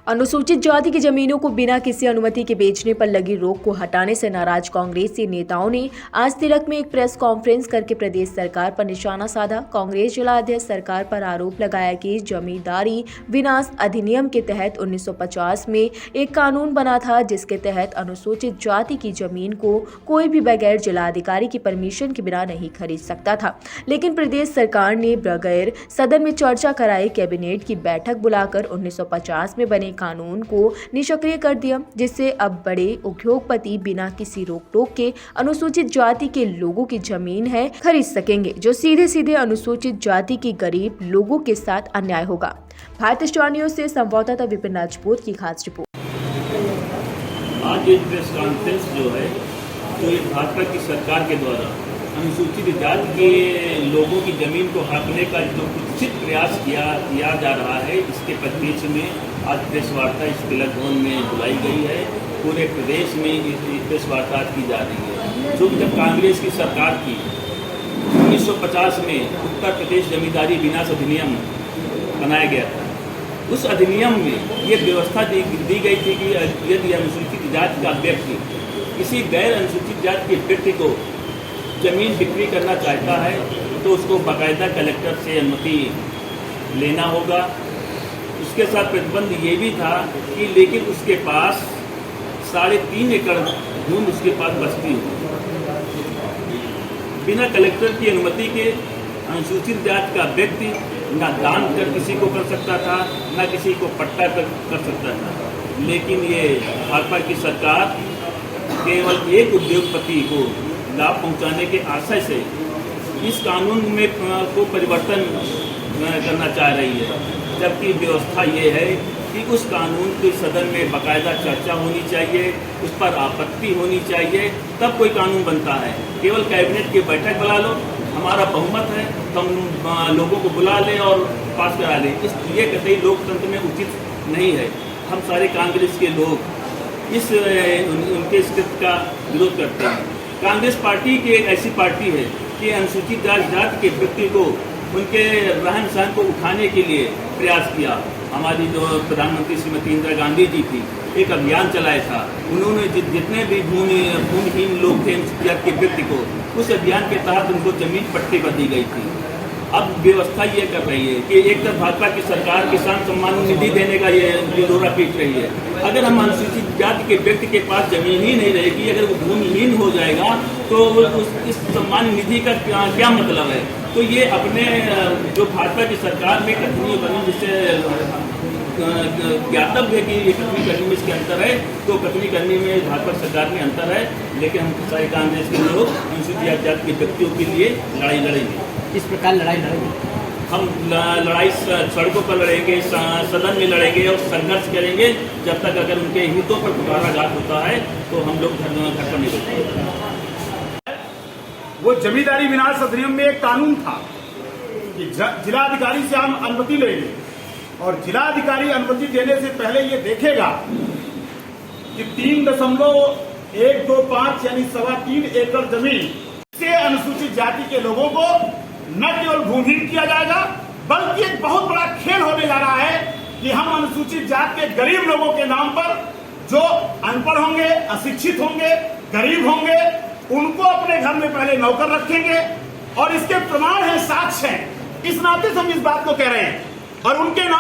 अनुसूचित जाति की जमीनों को बिना किसी अनुमति के बेचने पर लगी रोक को हटाने से नाराज कांग्रेसी नेताओं ने आज तिलक में एक प्रेस कॉन्फ्रेंस करके प्रदेश सरकार पर निशाना साधा। कांग्रेस जिला अध्यक्ष सरकार पर आरोप लगाया कि जमींदारी विनाश अधिनियम के तहत 1950 में एक कानून बना था, जिसके तहत अनुसूचित जाति की जमीन को कोई भी बगैर जिलाधिकारी की परमिशन के बिना नहीं खरीद सकता था। लेकिन प्रदेश सरकार ने बगैर सदन में चर्चा कराए कैबिनेट की बैठक बुलाकर 1950 में बने कानून को निष्क्रिय कर दिया, जिससे अब बड़े उद्योगपति बिना किसी रोक टोक के अनुसूचित जाति के लोगों की जमीन है खरीद सकेंगे, जो सीधे सीधे अनुसूचित जाति की गरीब लोगों के साथ अन्याय होगा। भारत स्टार न्यूज से संवाददाता विपिन राजपूत की खास रिपोर्ट। आज ये प्रेस कॉन्फ्रेंस जो है, तो ये भाजपा की सरकार के द्वारा अनुसूचित जाति के लोगों की जमीन को हड़पने का जो कुत्सित प्रयास किया जा रहा है, इसके परिप्रेक्ष्य में आज प्रेस वार्ता इस तिलक भवन में बुलाई गई है। पूरे प्रदेश में इस प्रेस वार्ता की जा रही है। जो जब कांग्रेस की सरकार थी 1950 में उत्तर प्रदेश जमींदारी विनाश अधिनियम बनाया गया था। उस अधिनियम में ये व्यवस्था दी गई थी कि यदि अनुसूचित जाति का व्यक्ति किसी गैर अनुसूचित जाति के व्यक्ति को जमीन बिक्री करना चाहता है तो उसको बाकायदा कलेक्टर से अनुमति लेना होगा। उसके साथ प्रतिबंध ये भी था कि लेकिन उसके पास 3.5 एकड़ भूमि उसके पास बचती हो। बिना कलेक्टर की अनुमति के अनुसूचित जाति का व्यक्ति न दान कर किसी को कर सकता था, न किसी को पट्टा कर सकता था। लेकिन ये भाजपा की सरकार केवल एक उद्योगपति को लाभ पहुंचाने के आशय से इस कानून में को परिवर्तन करना चाह रही है, जबकि व्यवस्था ये है कि उस कानून के सदन में बाकायदा चर्चा होनी चाहिए, उस पर आपत्ति होनी चाहिए, तब कोई कानून बनता है। केवल कैबिनेट की बैठक बुला लो, हमारा बहुमत है, हम लोगों को बुला लें और पास करा लें, ये कतई लोकतंत्र में उचित नहीं है। हम सारे कांग्रेस के लोग उनके इस कृत्य का विरोध करते हैं। कांग्रेस पार्टी की एक ऐसी पार्टी है कि अनुसूचित जाति के व्यक्ति को उनके रहन सहन को उठाने के लिए प्रयास किया। हमारी जो प्रधानमंत्री श्रीमती इंदिरा गांधी जी थी, एक अभियान चलाया था। उन्होंने जितने भी भूमिहीन लोग थे अनुसूचित जाति के व्यक्ति को, उस अभियान के तहत उनको जमीन पट्टे पर दी गई थी। अब व्यवस्था ये कर रही है कि एक तरफ भाजपा की सरकार किसान सम्मान निधि देने का ये दौरा पीट रही है। अगर हम अनुसूचित जाति के व्यक्ति के पास जमीन ही नहीं रहेगी, अगर वो भूमिहीन हो जाएगा तो इस सम्मान निधि का क्या मतलब है। तो ये अपने जो भाजपा की सरकार में कथनी बनी, जिससे ज्ञातव्य है कि ये कथनी करने में इसके अंतर है, तो कथनी करने में भाजपा सरकार में अंतर है। लेकिन हम सारे कांग्रेस के लोग अनुसूचित जाति के व्यक्तियों के लिए लड़ाई लड़ेंगे। इस प्रकार लड़ाई लड़ेंगे, हम लड़ाई सड़कों पर लड़ेंगे, सदन में लड़ेंगे और संघर्ष करेंगे जब तक अगर उनके हितों पर कुठाराघात होता है तो हम लोग घर पर नहीं बैठेंगे। वो जमींदारी विनाश अधिनियम में एक कानून था कि जिलाधिकारी से हम अनुमति लेंगे और जिलाधिकारी अनुमति देने से पहले ये देखेगा कि 3.125 यानी 3.25 एकड़ जमीन से अनुसूचित जाति के लोगों को न केवल भूमिहीन किया जाएगा, बल्कि एक बहुत बड़ा खेल होने जा रहा है कि हम अनुसूचित जाति के गरीब लोगों के नाम पर, जो अनपढ़ होंगे, अशिक्षित होंगे, गरीब होंगे, उनको अपने घर में पहले नौकर रखेंगे और इसके प्रमाण है, साक्ष्य है। इस नाते से हम इस बात को कह रहे हैं और उनके नाम